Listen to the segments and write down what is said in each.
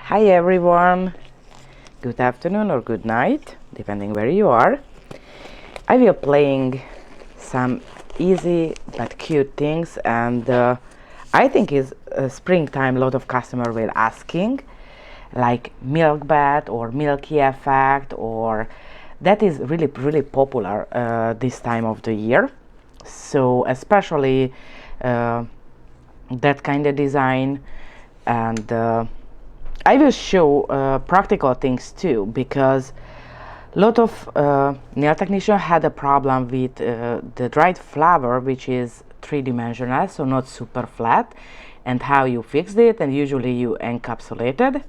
Hi everyone, good afternoon or good night, depending where you are. I will playing some easy but cute things, and I think is springtime. A lot of customer will asking, like milk bath or milky effect, or that is really popular this time of the year. So especially that kind of design, and I will show practical things too, because a lot of nail technicians had a problem with the dried flower, which is three-dimensional, so not super flat, and how you fixed it, and usually you encapsulated.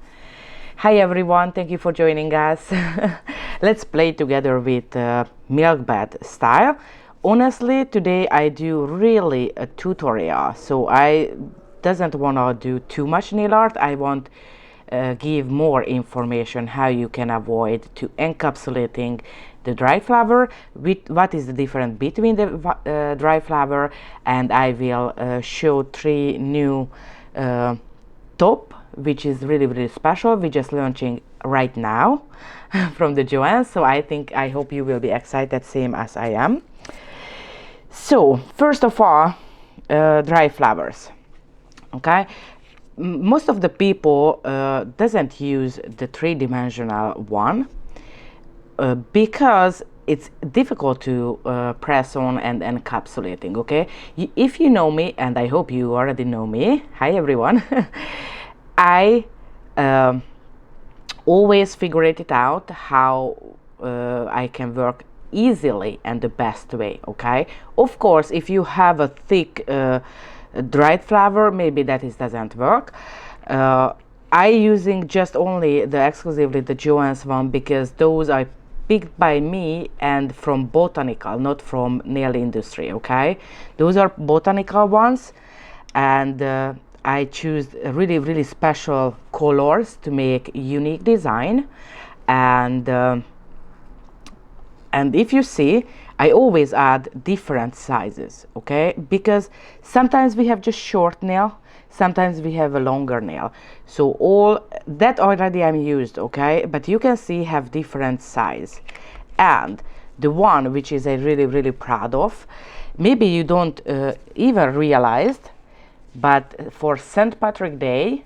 Hi everyone, thank you for joining us. Let's play together with milk bath style. Honestly, today I do really a tutorial, so I doesn't want to do too much nail art. I want give more information how you can avoid to encapsulating the dry flower, with what is the difference between the dry flower, and I will show three new top, which is really special. We're just launching right now from the JOHENS, so I hope you will be excited same as I am. So first of all, dry flowers. Okay, most of the people doesn't use the three-dimensional one because it's difficult to press on and encapsulating. Okay, if you know me, and I hope you already know me, hi everyone. I always figure it out how I can work easily and the best way. Okay, of course, if you have a thick dried flower, maybe doesn't work. I using just only exclusively the JOHENS one, because those are picked by me and from botanical, not from nail industry. Okay, those are botanical ones, and I choose really special colors to make unique design, and if you see, I always add different sizes, okay? Because sometimes we have just short nail, sometimes we have a longer nail. So all that already I'm used, okay? But you can see have different size. And the one which is I really proud of, maybe you don't even realized, but for St. Patrick Day,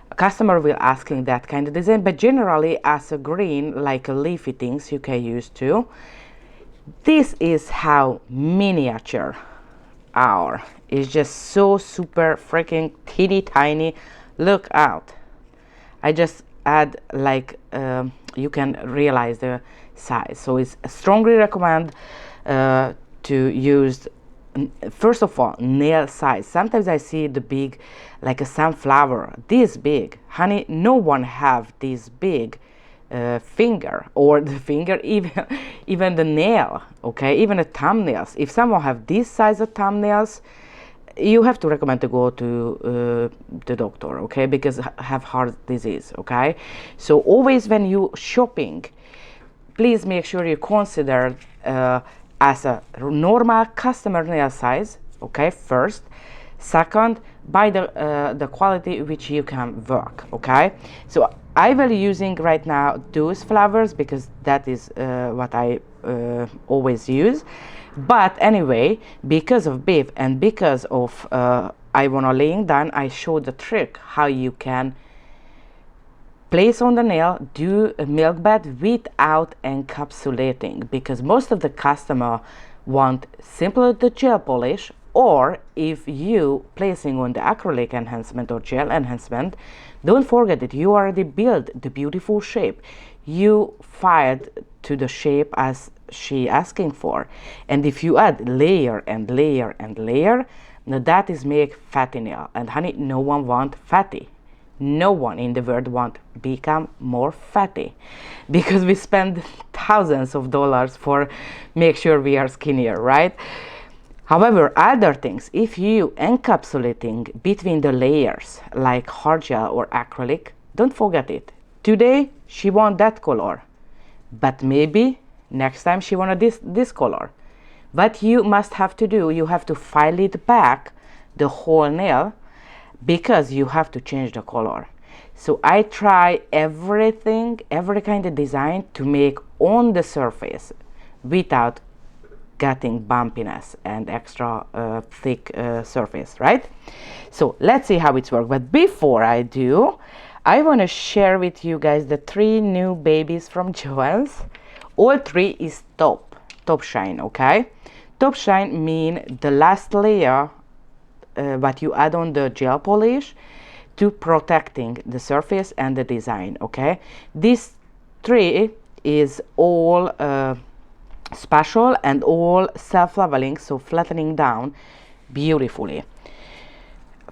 a customer will asking that kind of design, but generally as a green, like a leafy things you can use too. This is how miniature our is, just so super freaking teeny tiny. Look out, I just add like you can realize the size. So it's strongly recommend to use first of all nail size. Sometimes I see the big, like a sunflower this big, honey, no one have this big finger, or the finger, even the nail, okay, even the thumbnails. If someone have this size of thumbnails, you have to recommend to go to the doctor, okay, because have heart disease. Okay, so always when you shopping, please make sure you consider as a normal customer nail size, okay, first. Second, by the quality which you can work. Okay, so I will using right now those flowers because that is what I always use. But anyway, because of beef and because of I wanna laying down, I show the trick how you can place on the nail, do a milk bath without encapsulating, because most of the customer want simply the gel polish, or if you placing on the acrylic enhancement or gel enhancement, don't forget that you already built the beautiful shape. You fired to the shape as she asking for, and if you add layer and layer and layer, now that is make fatty nail. And honey, no one want fatty. No one in the world want become more fatty, because we spend thousands of dollars for make sure we are skinnier, right? However, other things, if you encapsulating between the layers like hard gel or acrylic, don't forget it. Today she want that color, but maybe next time she want this color. What you must have to do, you have to file it back the whole nail, because you have to change the color. So I try everything, every kind of design to make on the surface without getting bumpiness and extra thick surface, right? So let's see how it's works. But before I do, I want to share with you guys the 3 new babies from JOHENS. All 3 is top shine, okay? Top shine mean the last layer what you add on the gel polish to protecting the surface and the design, okay? This 3 is all special and all self-leveling, so flattening down beautifully.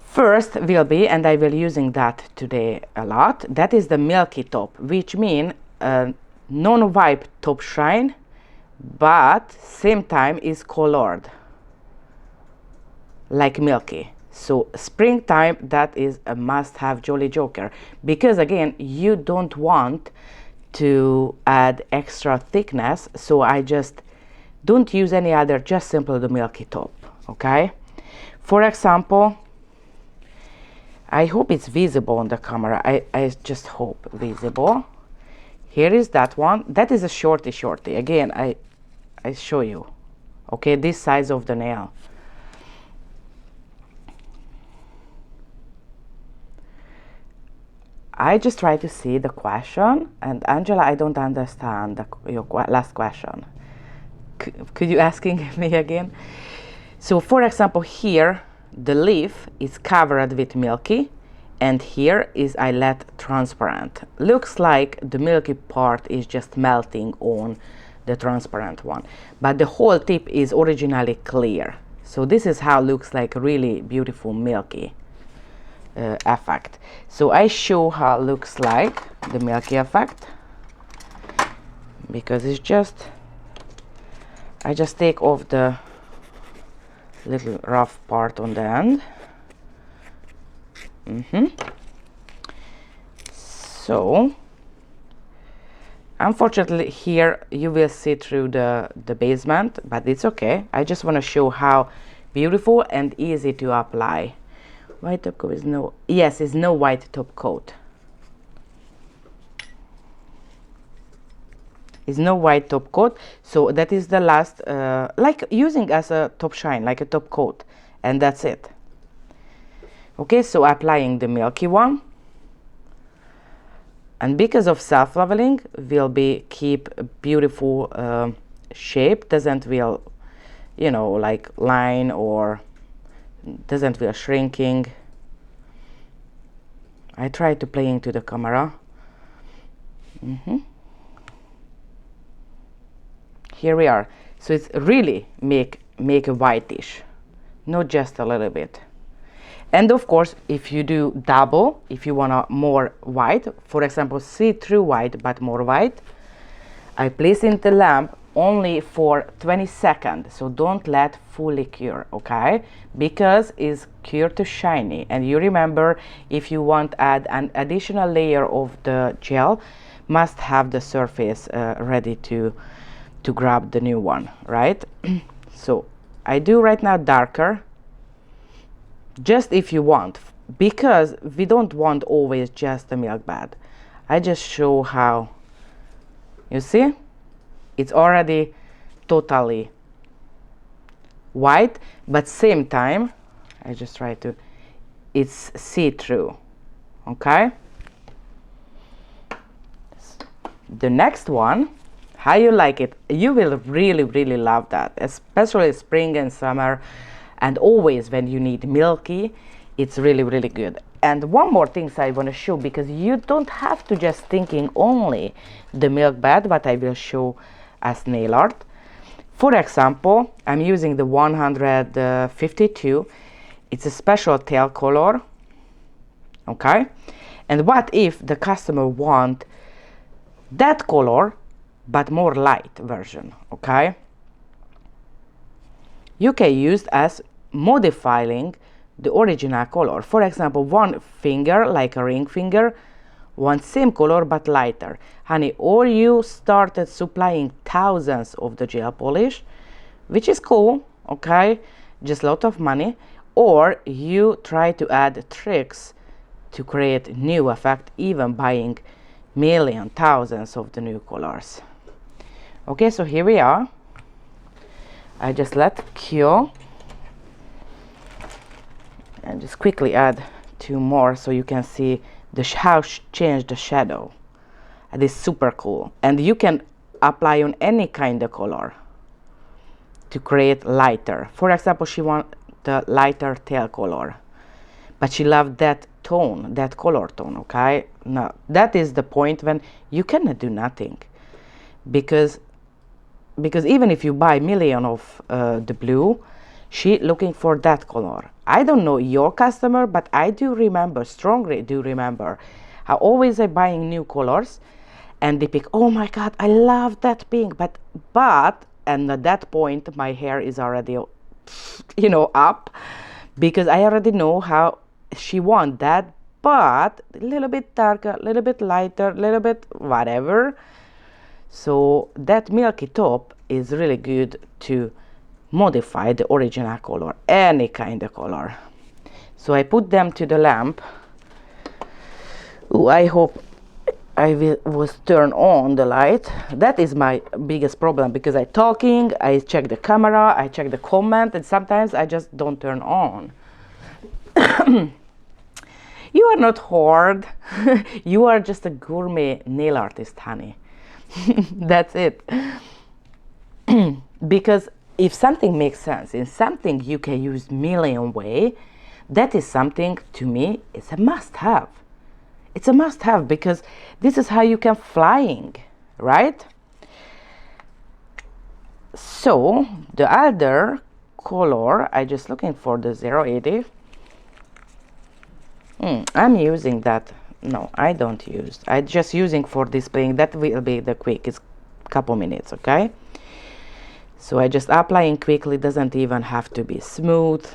First will be, and I will using that today a lot, that is the Milky top, which mean non-wipe top shine, but same time is colored like Milky. So springtime, that is a must-have Jolly Joker, because again you don't want to add extra thickness, so I just don't use any other, just simply the Milky top, okay? For example, I hope it's visible on the camera. I just hope visible. Here is that one. That is a shorty. Again, I show you, okay, this size of the nail. I just try to see the question, and Angela, I don't understand your last question. Could you asking me again? So for example, here the leaf is covered with Milky, and here is I let transparent. Looks like the Milky part is just melting on the transparent one, but the whole tip is originally clear. So this is how it looks like, really beautiful Milky effect. So I show how it looks like the Milky effect, because it's just, I just take off the little rough part on the end. So unfortunately here you will see through the basement, but it's okay. I just want to show how beautiful and easy to apply. White top coat is no, yes, it's no white top coat. Is no white top coat, so that is the last, like using as a top shine, like a top coat, and that's it. Okay, so applying the Milky one, and because of self-leveling will be keep a beautiful shape, doesn't will, you know, like line, or doesn't will shrinking. I try to play into the camera. Here we are. So it's really make a whitish, not just a little bit. And of course, if you do double, if you want a more white, for example see-through white but more white, I place in the lamp only for 20 seconds, so don't let fully cure, okay, because it's cure to shiny. And you remember, if you want add an additional layer of the gel, must have the surface ready to grab the new one, right? So I do right now darker, just if you want, because we don't want always just the milk bed. I just show how, you see, it's already totally white, but same time I just try to, it's see-through, okay? The next one, how you like it, you will really love that, especially spring and summer, and always when you need Milky, it's really good. And one more thing I want to show, because you don't have to just thinking only the milk bed, but I will show as nail art. For example, I'm using the 152. It's a special tail color, okay? And what if the customer want that color but more light version, okay? You can use as modifying the original color. For example, one finger, like a ring finger, one same color but lighter. Honey, or you started supplying thousands of the gel polish, which is cool, okay, just a lot of money, or you try to add tricks to create new effect, even buying million, thousands of the new colors. Okay, so here we are. I just let cure and just quickly add 2 more so you can see how change the shadow. And it's super cool, and you can apply on any kind of color to create lighter. For example, she wants the lighter tail color, but she loved that tone, that color tone. Okay, now that is the point when you cannot do nothing, because even if you buy million of the blue, she looking for that color. I don't know your customer, but I do remember, strongly do remember, how always I buying new colors and they pick, oh my god, I love that pink, but and at that point my hair is already, you know, up, because I already know how she want that, but a little bit darker, a little bit lighter, a little bit whatever. So that milky top is really good to modify the original color, any kind of color. So I put them to the lamp. Ooh, I hope I was turn on the light. That is my biggest problem, because I talking, I check the camera, I check the comment, and sometimes I just don't turn on. You are not hard. You are just a gourmet nail artist, honey. That's it. Because if something makes sense, in something you can use million way, that is something, to me, it's a must-have. It's a must-have, because this is how you can flying, right? So the other color, I just looking for the 080. I'm using that. No, I don't use. I just using for displaying. That will be the quick. It's couple minutes, okay? So I just applying quickly. Doesn't even have to be smooth.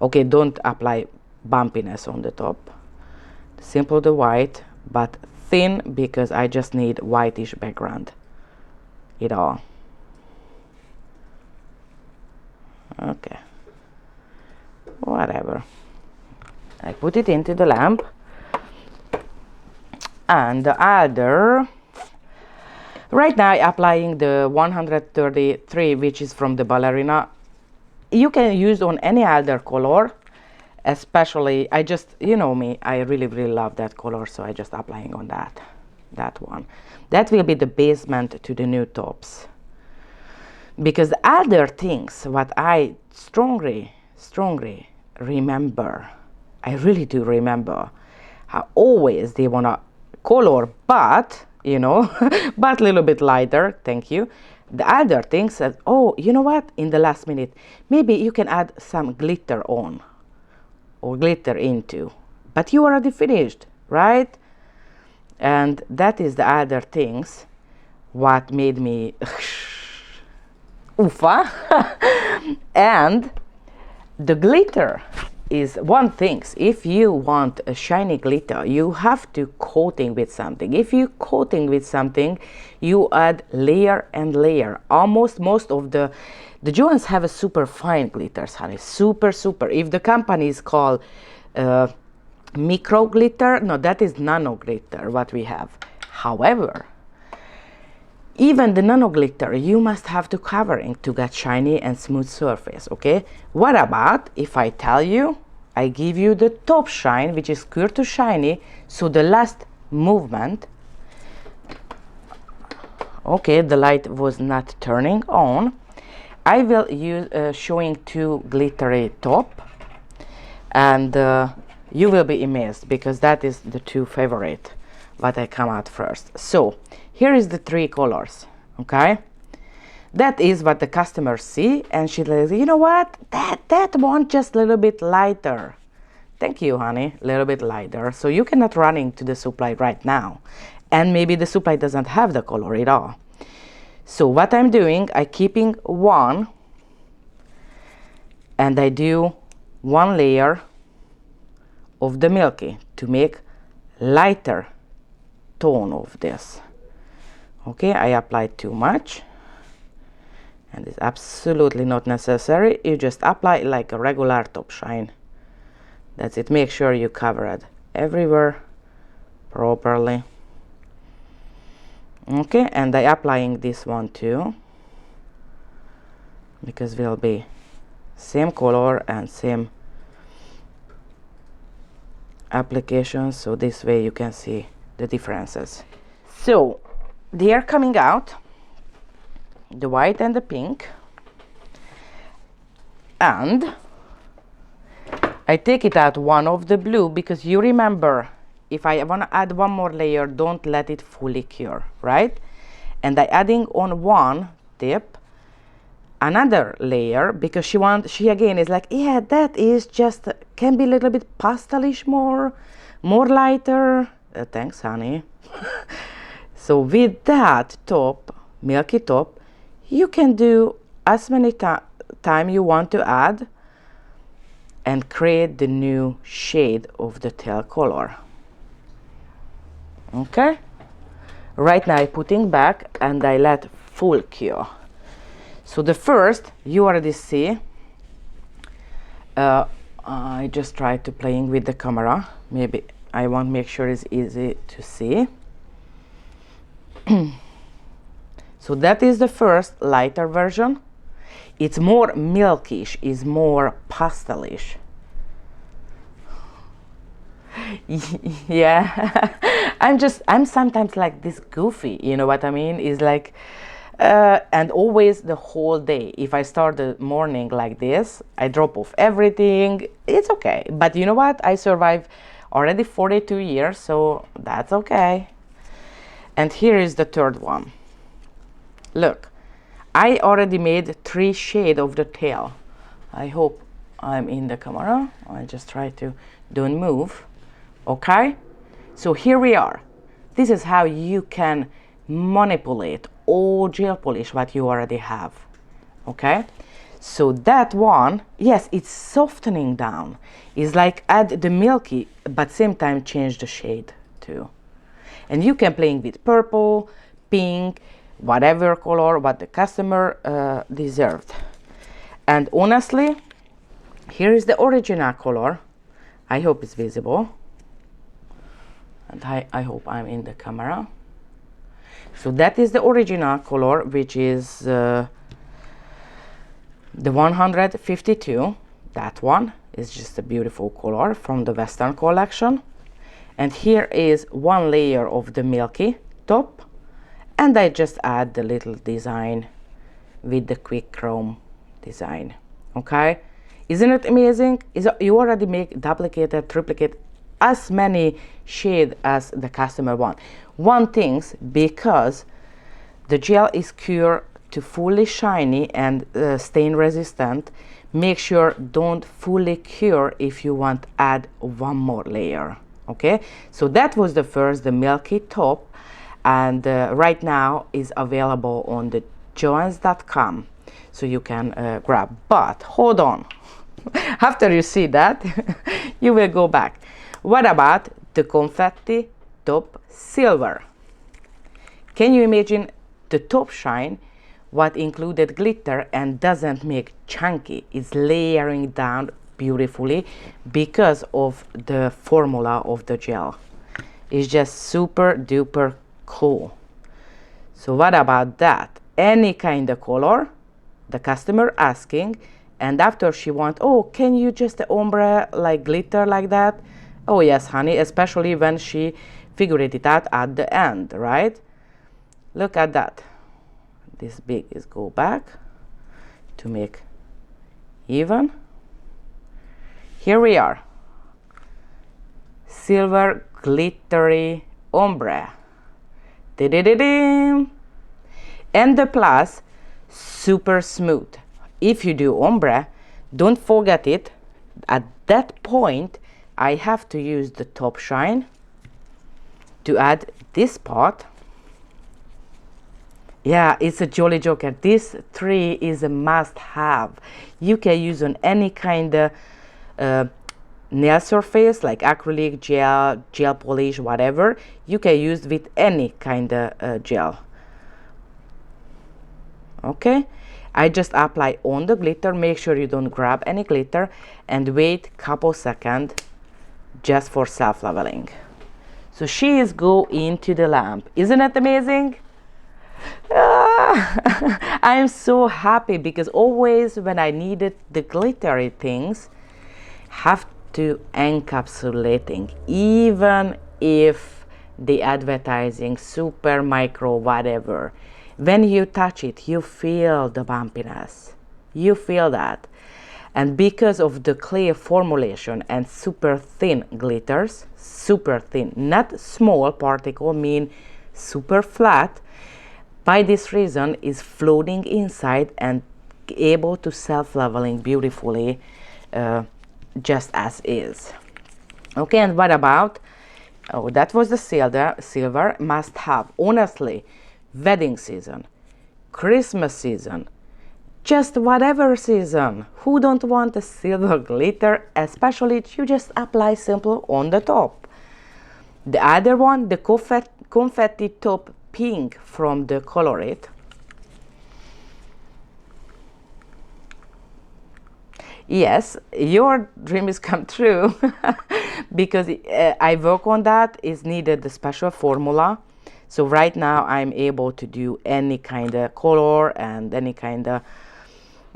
Okay, don't apply bumpiness on the top. Simple the white, but thin, because I just need whitish background. It all. Okay. Whatever. I put it into the lamp. And the other, right now I'm applying the 133, which is from the ballerina. You can use on any other color, especially, I just, you know me, I really love that color, so I just applying on that one. That will be the basement to the new tops. Because the other things what I strongly remember, I really do remember, how always they wanna color, but you know, but a little bit lighter. Thank you. The other thing says, oh, you know what, in the last minute maybe you can add some glitter on or glitter into, but you already finished, right? And that is the other things what made me oofa. And the glitter is one thing. If you want a shiny glitter, you have to coating with something. If you coating with something, you add layer and layer. Almost most of the JOHENS have a super fine glitters, honey. Super. If the company is called micro glitter, no, that is nano glitter what we have. However, even the nano glitter, you must have the covering to get shiny and smooth surface, okay? What about if I tell you, I give you the top shine, which is clear to shiny, so the last movement, okay, the light was not turning on. I will use showing 2 glittery top, and you will be amazed, because that is the 2 favorite what I come out first. So here is the 3 colors, okay? That is what the customers see, and she says, you know what, that one just a little bit lighter. Thank you, honey, a little bit lighter. So you cannot run into the supply right now, and maybe the supply doesn't have the color at all. So what I'm doing, I keeping one, and I do 1 layer of the Milky to make lighter tone of this. Okay, I applied too much, and it's absolutely not necessary. You just apply like a regular top shine. That's it. Make sure you cover it everywhere properly. Okay, and I applying this one too, because will be same color and same application, so this way you can see the differences. So they are coming out, the white and the pink, and I take it out one of the blue, because you remember, if I want to add one more layer, don't let it fully cure, right? And I adding on one tip another layer, because she again is like, yeah, that is just can be a little bit pastelish, more lighter. Thanks, honey. So with that top, milky top, you can do as many time you want to add and create the new shade of the tail color. Okay, right now I'm putting back and I let full cure. So the first, you already see, I just tried to playing with the camera, maybe I want to make sure it's easy to see. So that is the first lighter version. It's more milkish, is more pastelish. Yeah. I'm sometimes like this goofy, you know what I mean? Is like and always the whole day. If I start the morning like this, I drop off everything. It's okay. But you know what? I survived already 42 years, so that's okay. And here is the third one. Look, I already made 3 shades of the tail. I hope I'm in the camera. I just try to don't move. Okay? So here we are. This is how you can manipulate all gel polish what you already have. Okay? So that one, yes, it's softening down. It's like add the milky, but same time change the shade too. And you can playing with purple, pink, whatever color what the customer deserved. And honestly, here is the original color. I hope it's visible. And I hope I'm in the camera. So that is the original color, which is the 152. That one is just a beautiful color from the Western collection. And here is one layer of the milky top, and I just add the little design with the quick chrome design. Okay, isn't it amazing? You already make duplicated, triplicate, as many shade as the customer want. One thing's because the gel is cured to fully shiny and stain resistant, make sure don't fully cure if you want add one more layer. Okay, so that was the first, the milky top, and right now is available on the johens.com, so you can grab. But hold on, after you see that, you will go back. What about the confetti top silver? Can you imagine the top shine what included glitter and doesn't make chunky? It's layering down beautifully because of the formula of the gel. It's just super duper cool. So what about that? Any kind of color, the customer asking, and after she want, oh, can you just ombre like glitter like that? Oh yes, honey, especially when she figured it out at the end, right? Look at that. This big is go back to make even. Here we are. Silver glittery ombre. Da-da-da-da. And the plus, super smooth. If you do ombre, don't forget it. At that point, I have to use the top shine to add this part. Yeah, it's a jolly joker. This 3 is a must-have. You can use on any kind of nail surface, like acrylic, gel polish, whatever. You can use with any kind of gel. Okay, I just apply on the glitter. Make sure you don't grab any glitter and wait couple seconds just for self-leveling. So she is go into the lamp. Isn't it amazing? I am so happy because always when I needed the glittery things, have to encapsulating, even if the advertising super micro whatever, when you touch it you feel the bumpiness, you feel that. And because of the clear formulation and super thin glitters, super thin, not small particle, mean super flat, by this reason is floating inside and able to self-leveling beautifully, just as is. Okay, and what about, oh, that was the silver must have. Honestly, wedding season, Christmas season, just whatever season, who don't want a silver glitter, especially if you just apply simple on the top. The other one, the confetti top pink from the Colorate. Yes, your dream is come true because I work on that. Is needed the special formula. So right now I'm able to do any kind of color and any kind of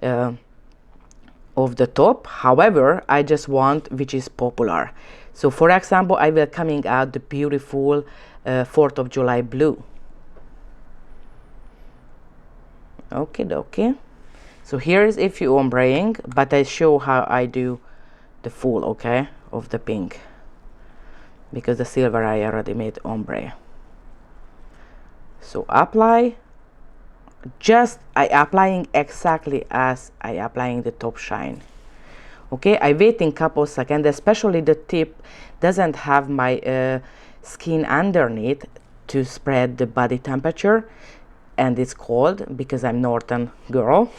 the top. However, I just want which is popular. So for example, I will coming out the beautiful 4th of July blue. Okay. So here is a few ombreing, but I show how I do the full, okay, of the pink, because the silver I already made ombre. So apply, just I applying exactly as I applying the top shine. Okay, I waiting couple seconds, especially the tip doesn't have my skin underneath to spread the body temperature. And it's cold because I'm northern girl,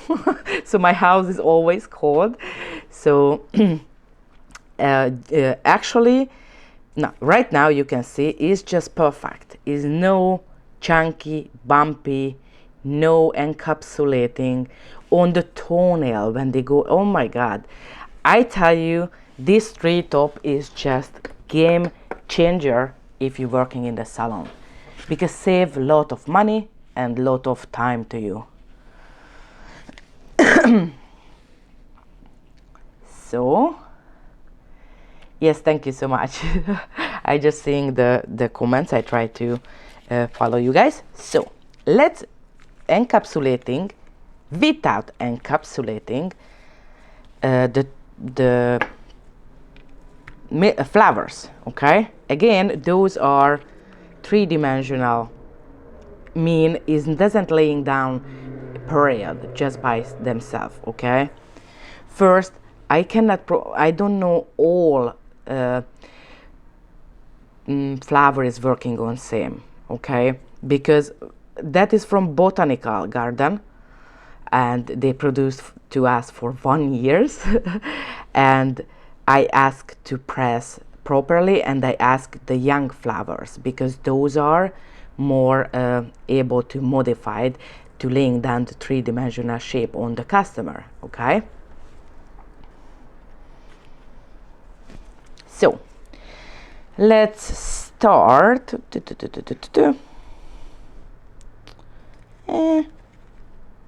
so my house is always cold. So actually, no, right now you can see it's just perfect. Is no chunky, bumpy, no encapsulating on the toenail when they go. Oh my God, I tell you, this 3 top is just game changer if you're working in the salon, because save a lot of money and lot of time to you. So yes, thank you so much. I just seeing the comments. I try to follow you guys. So let's encapsulating without encapsulating the flowers. Okay, again, those are 3-dimensional, mean is doesn't laying down period just by themselves. Okay, first I cannot I don't know all flower is working on same, okay, because that is from botanical garden and they produced to us for 1 years and I ask to press properly, and I ask the young flowers because those are more able to modify it to laying down the 3-dimensional shape on the customer. Okay, so let's start.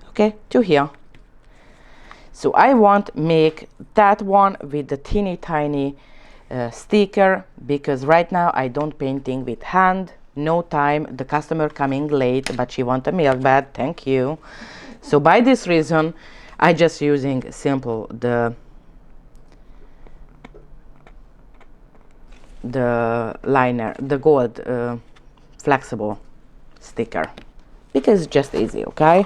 Okay, to here. So I want make that one with the teeny tiny sticker, because right now I don't painting with hand, no time, the customer coming late, but she want a milk bed, thank you. So by this reason I just using simple the liner, the gold flexible sticker, because it's just easy. Okay,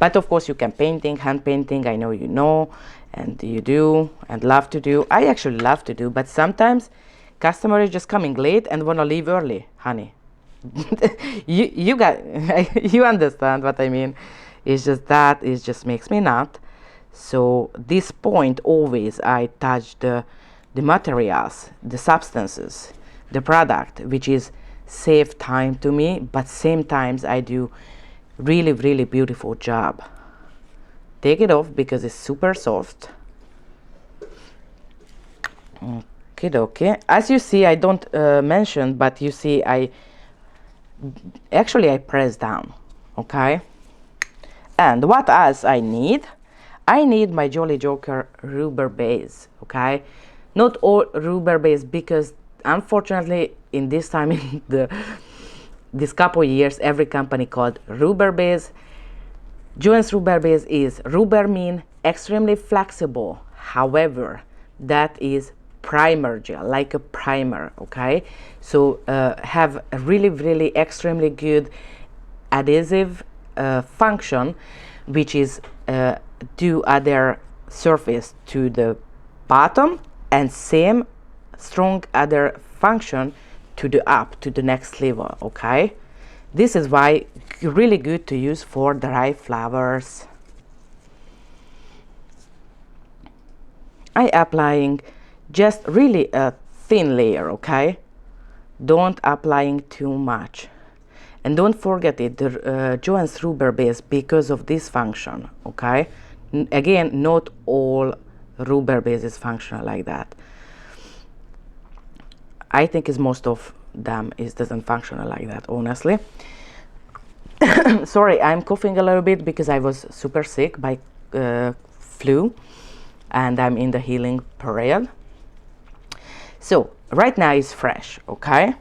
but of course you can painting, hand painting, I know you know and you do and love to do. I actually love to do, but sometimes customer is just coming late and wanna leave early, honey. you got you understand what I mean. It's just that it just makes me not. So this point always I touch the materials, the substances, the product, which is save time to me, but same times I do really beautiful job. Take it off because it's super soft. Okay. As you see, I don't mention, but you see, I press down. Okay. And what else I need? I need my Jolly Joker rubber base. Okay. Not all rubber base, because unfortunately in this time in this couple of years, every company called rubber base. JOHENS rubber base is rubber mean extremely flexible. However, that is primer gel, like a primer. Okay, so have a really extremely good adhesive function, which is do other surface to the bottom, and same strong other function to the up, to the next level. Okay, this is why really good to use for dry flowers. I applying just really a thin layer. Okay, don't applying too much. And don't forget it, the JOHENS rubber base, because of this function. Okay, again, not all rubber bases function like that. I think is most of them doesn't function like that, honestly. Sorry, I'm coughing a little bit because I was super sick by flu, and I'm in the healing period. So right now it's fresh. Okay,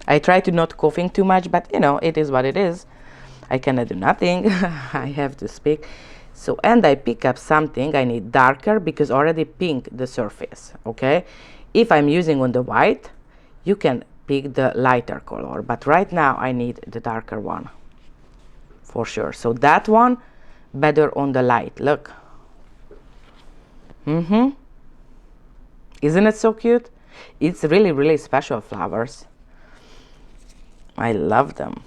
I try to not coughing too much, but you know, it is what it is. I cannot do nothing. I have to speak. So, and I pick up something. I need darker because already pink the surface. Okay, if I'm using on the white, you can pick the lighter color, but right now I need the darker one for sure. So that one better on the light. Look. Isn't it so cute? It's really special flowers. I love them.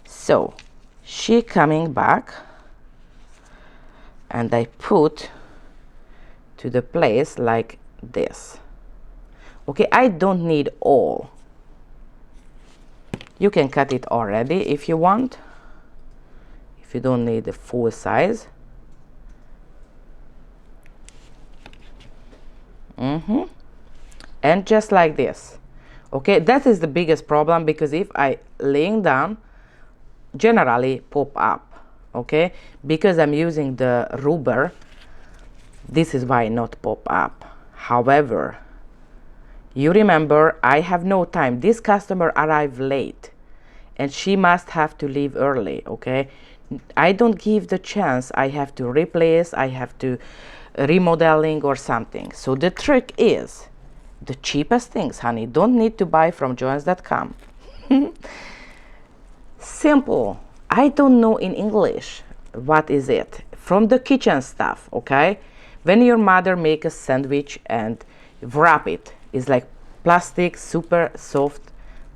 So she coming back, and I put to the place like this. Okay, I don't need all. You can cut it already if you want, if you don't need the full size. And just like this. Okay, that is the biggest problem, because if I laying down, generally pop up. Okay, because I'm using the rubber, this is why not pop up. However, you remember, I have no time. This customer arrived late and she must have to leave early. Okay, I don't give the chance. I have to replace, I have to remodeling or something. So the trick is the cheapest things, honey. Don't need to buy from johens.com. Simple. I don't know in English what is it. From the kitchen stuff. Okay, when your mother make a sandwich and wrap it, it's like plastic, super soft,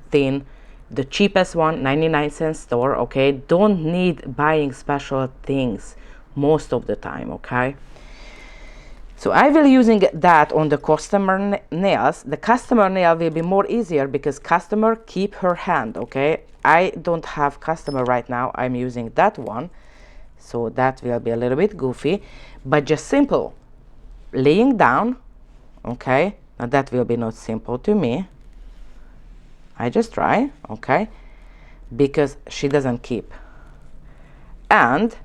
thin, the cheapest one, 99-cent store. Okay, don't need buying special things most of the time. Okay, so I will using that on the customer nails. The customer nail will be more easier because customer keep her hand. Okay, I don't have customer right now. I'm using that one, so that will be a little bit goofy, but just simple laying down. Okay, now that will be not simple to me. I just try. Okay, because she doesn't keep, and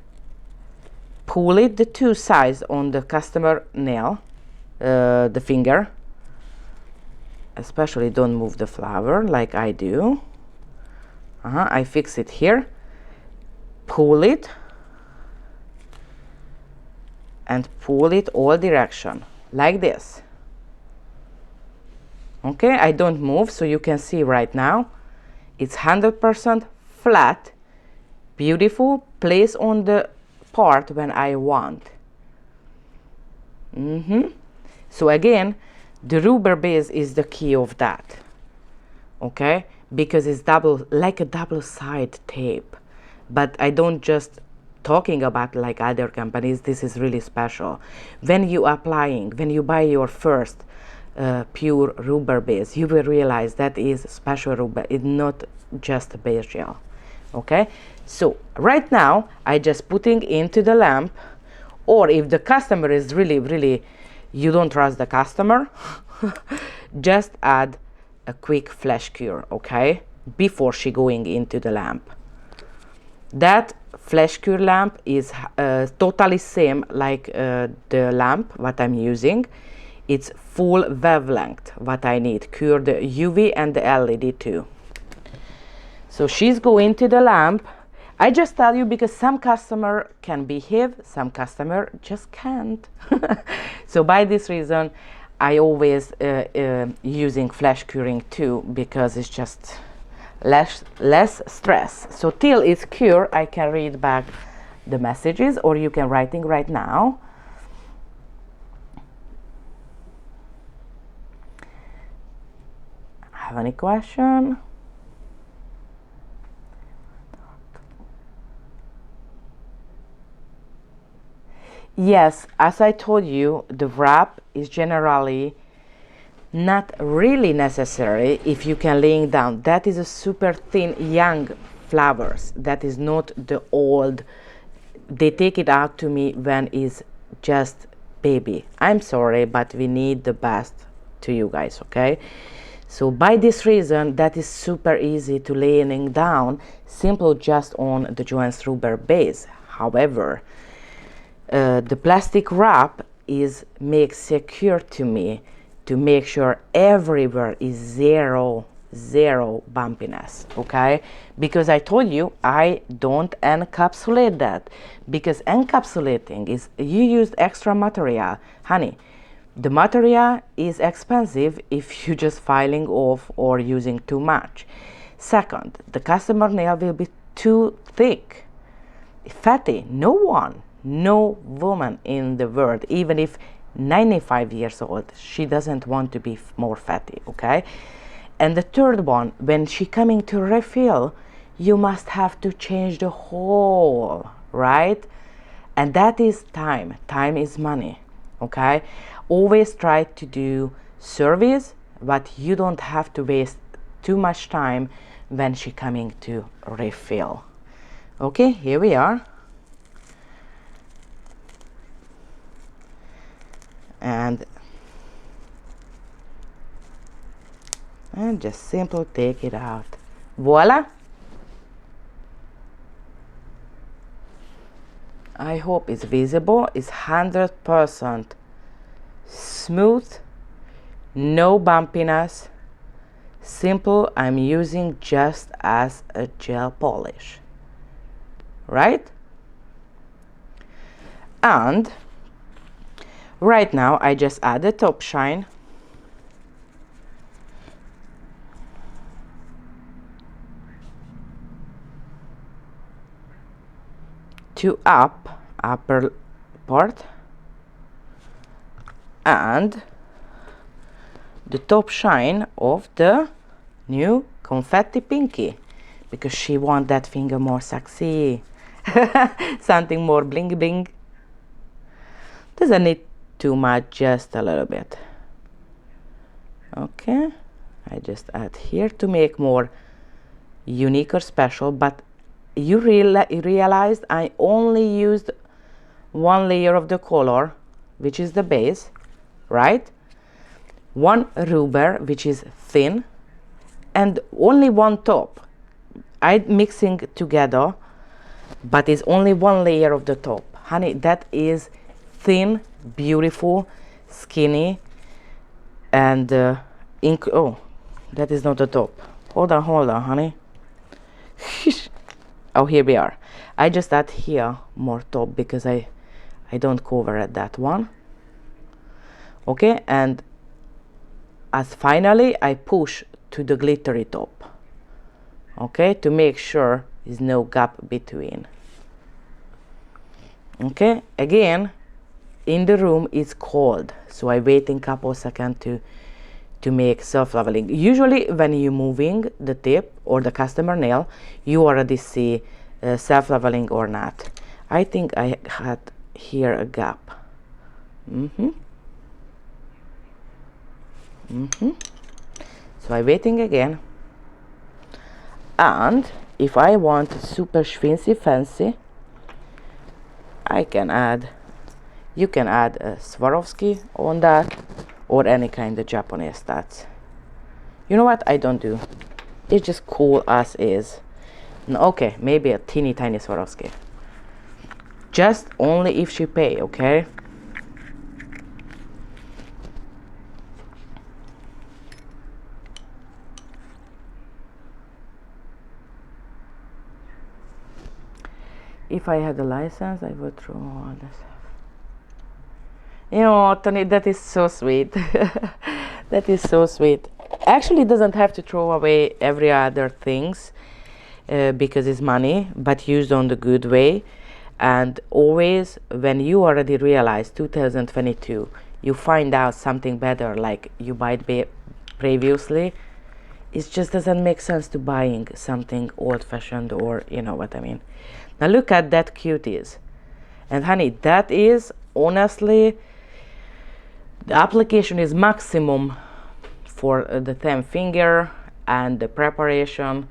pull it the two sides on the customer nail, the finger, especially don't move the flower like I do. I fix it here, pull it and pull it all direction like this. Okay, I don't move, so you can see right now it's 100% flat, beautiful, place on the part when I want. So again, the rubber base is the key of that. Okay, because it's double, like a double side tape. But I don't just talking about like other companies. This is really special. When you applying, when you buy your first pure rubber base, you will realize that is special rubber. It's not just a base gel. Okay, so right now I just putting into the lamp, or if the customer is really you don't trust the customer, just add a quick flash cure, okay, before she going into the lamp. That flash cure lamp is totally same like the lamp what I'm using. It's full wavelength what I need, cure the UV and the LED too. So she's going to the lamp. I just tell you because some customer can behave, some customer just can't. So by this reason, I always using flash curing too, because it's just less stress. So till it's cured, I can read back the messages, or you can writing right now. Have any question? Yes, as I told you, the wrap is generally not really necessary if you can laying down. That is a super thin young flowers. That is not the old. They take it out to me when is just baby. I'm sorry, but we need the best to you guys, okay? So by this reason, that is super easy to laying down, simple just on the JOHENS rubber base. However, the plastic wrap is make secure to me to make sure everywhere is zero bumpiness, okay? Because I told you I don't encapsulate that, because encapsulating is you used extra material, honey. The material is expensive if you just filing off or using too much. Second, the customer nail will be too thick, fatty. No woman in the world, even if 95 years old, she doesn't want to be more fatty, okay? And the third one, when she coming to refill, you must have to change the whole, right? And that is time. Time is money, okay? Always try to do service, but you don't have to waste too much time when she coming to refill. Okay, here we are. And just simple take it out. Voila. I hope it's visible. It's 100% smooth, no bumpiness, simple. I'm using just as a gel polish, right? And right now I just add the top shine. To upper part, and the top shine of the new Confetti Pinky, because she want that finger more sexy. Something more bling bling. Doesn't need too much, just a little bit. Okay, I just add here to make more unique or special, but you realized I only used one layer of the color, which is the base, right? One rubber, which is thin, and only one top. I'm mixing together, but it's only one layer of the top. Honey, that is thin, beautiful, skinny, and oh, that is not the top. Hold on, honey. Oh, here we are. I just add here more top because I don't cover at that one. Okay, and as finally I push to the glittery top. Okay, to make sure there's no gap between. Okay, again, in the room it's cold, so I waiting couple seconds to make self-leveling. Usually when you're moving the tip or the customer nail, you already see self-leveling or not. I think I had here a gap. So I'm waiting again, and if I want super fancy, I can add You can add a Swarovski on that or any kind of Japanese stats. You know what? I don't do. It's just cool as is. Okay, maybe a teeny tiny Swarovski. Just only if she pay, okay? If I had a license, I would throw all this. You know, Tony, that is so sweet. That is so sweet. Actually, it doesn't have to throw away every other things because it's money, but used on the good way. And always, when you already realize 2022, you find out something better, like you bought previously, it just doesn't make sense to buying something old-fashioned, or you know what I mean. Now look at that cuties. And honey, that is honestly, the application is maximum for the 10 finger, and the preparation,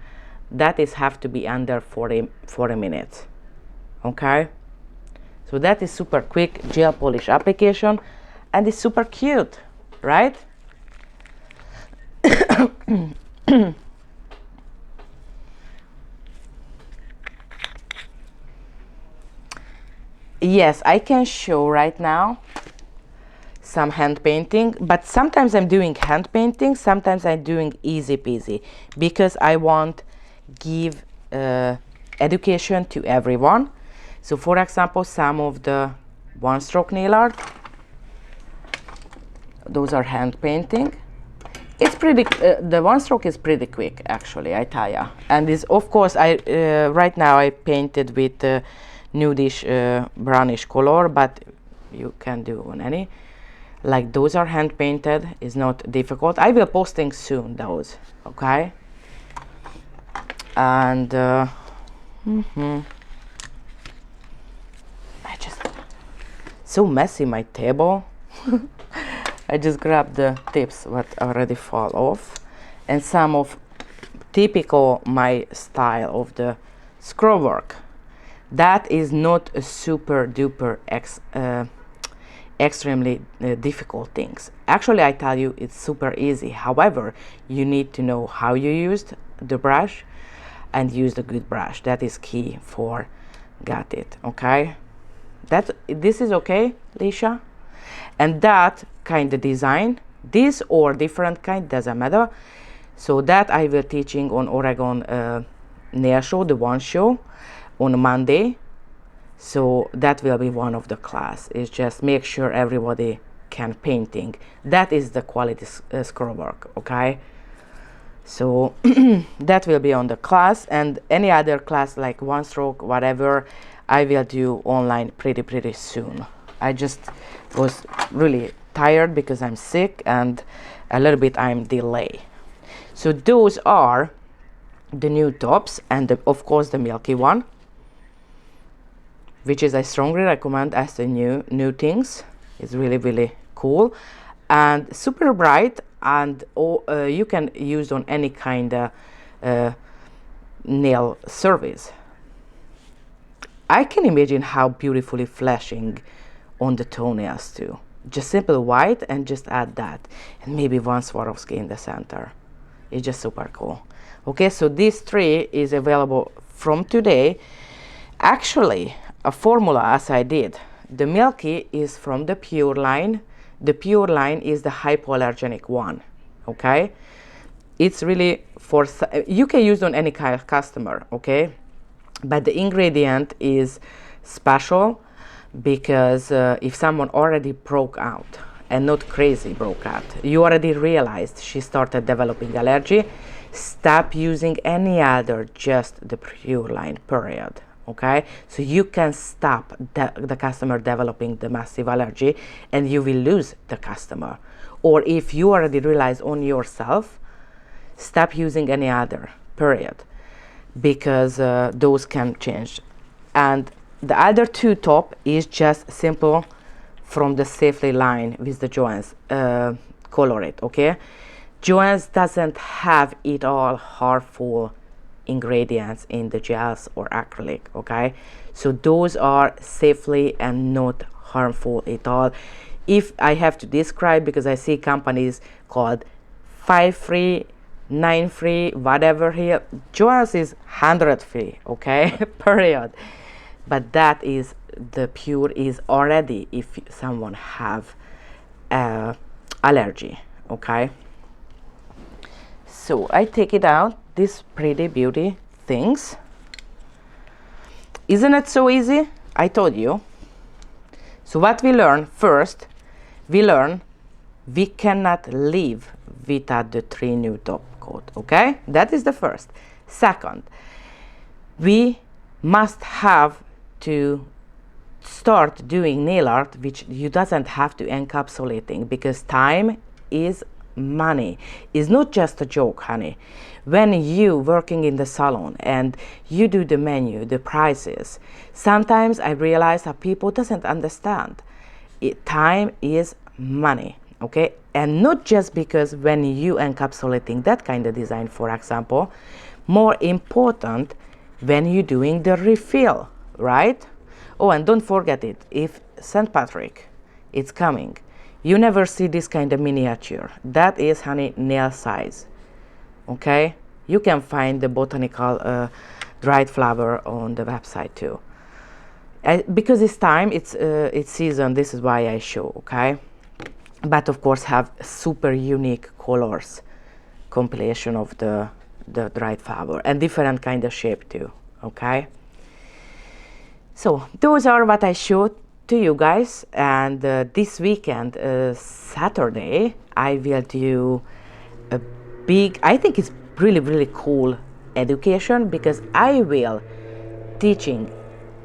that is have to be under 40 minutes. Okay, so that is super quick gel polish application, and it's super cute, right? Yes, I can show right now some hand painting, but sometimes I'm doing hand painting, sometimes I'm doing easy peasy, because I want give education to everyone. So for example, some of the one stroke nail art, those are hand painting. It's pretty, the one stroke is pretty quick actually, I tell ya. And is of course, I right now I painted with nudish brownish color, but you can do on any. Like those are hand painted, is not difficult. I will posting soon those, okay? And I just so messy my table. I just grabbed the tips what already fall off, and some of typical my style of the scroll work. That is not a super duper extremely difficult things. Actually, I tell you, it's super easy. However, you need to know how you used the brush and use the good brush. That is key for got it, okay? This is okay, Lisha? And that kind of design, this or different kind, doesn't matter. So that I will teaching on Oregon nail show, the one show, on Monday. So that will be one of the class. Is just make sure everybody can painting. That is the quality scroll work, okay? So that will be on the class, and any other class like one stroke, whatever, I will do online pretty soon. I just was really tired because I'm sick and a little bit I'm delay. So those are the new tops, and of course the Milky one, which is I strongly recommend as the new things. It's really cool and super bright, and you can use on any kind of nail service. I can imagine how beautifully flashing on the toenails too. Just simple white and just add that, and maybe one Swarovski in the center. It's just super cool. Okay, so these three is available from today. Actually, a formula as I did. The Milky is from the Pure line. The Pure line is the hypoallergenic one, okay? It's really for, you can use on any kind of customer, okay? But the ingredient is special because if someone already broke out, and not crazy broke out, you already realized she started developing allergy, stop using any other, just the Pure line, period. Okay, so you can stop the customer developing the massive allergy, and you will lose the customer. Or if you already realize on yourself, stop using any other, period, because those can change. And the other two top is just simple from the Safely line with the JOHENS colorate, okay? JOHENS doesn't have it all harmful ingredients in the gels or acrylic, okay? So those are safely and not harmful at all. If I have to describe, because I see companies called 5 free, 9 free, whatever here, JOHENS is 100 free, okay, period. But that is the pure is already if someone have allergy, okay. So I take it out, these pretty beauty things. Isn't it so easy? I told you. So what we learn first, we learn we cannot live without the 3 new top coat, okay? That is the first. Second, we must have to start doing nail art which you doesn't have to encapsulating, because time is money. Is not just a joke, honey. When you working in the salon and you do the menu, the prices, sometimes I realize that people doesn't understand time is money, okay? And not just because when you encapsulating that kind of design, for example, more important when you're doing the refill, right? Oh, and don't forget it, if St. Patrick it's coming, you never see this kind of miniature. That is, honey, nail size, okay? You can find the botanical dried flower on the website too. Because it's time, it's season, this is why I show, okay? But of course have super unique colors, compilation of the dried flower, and different kind of shape too, okay? So those are what I showed to you guys, and this weekend, Saturday, I will do a big, I think it's really cool education, because I will teaching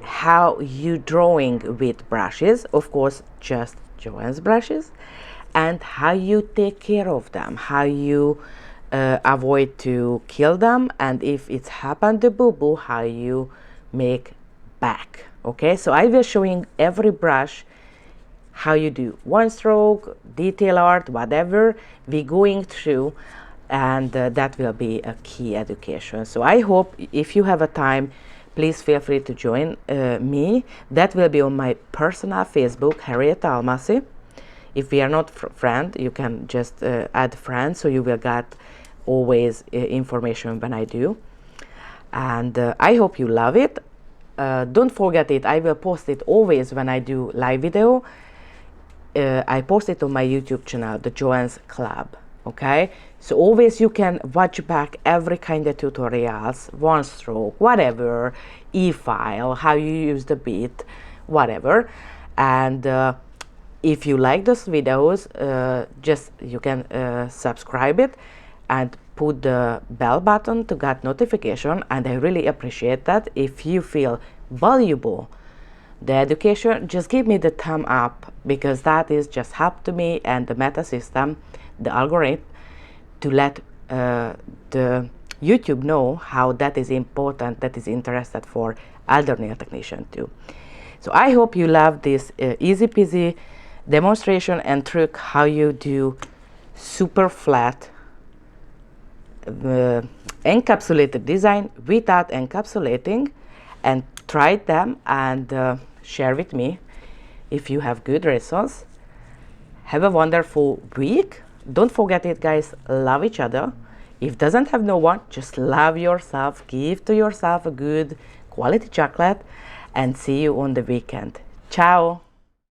how you drawing with brushes, of course just JOHENS brushes, and how you take care of them, how you avoid to kill them, and if it's happened to boo-boo, how you make back, okay? So I will showing every brush how you do one stroke, detail art, whatever we going through, and that will be a key education. So I hope if you have a time, please feel free to join me. That will be on my personal Facebook, Henrietta Almasi. If we are not friend, you can just add friends, so you will get always information when I do. And I hope you love it. Don't forget it, I will post it always when I do live video. I post it on my YouTube channel, the JOHENS Club, okay? So always you can watch back every kind of tutorials, one stroke, whatever, e-file, how you use the bead, whatever. And if you like those videos, just you can subscribe it and put the bell button to get notification, and I really appreciate that. If you feel valuable the education, just give me the thumb up, because that is just help to me and the meta system, the algorithm, to let the YouTube know how that is important, that is interested for other nail technician too. So I hope you love this easy peasy demonstration and trick how you do super flat encapsulated design without encapsulating, and try them and share with me if you have good results. Have a wonderful week. Don't forget it, guys, love each other. If doesn't have no one, just love yourself, give to yourself a good quality chocolate, and see you on the weekend. Ciao.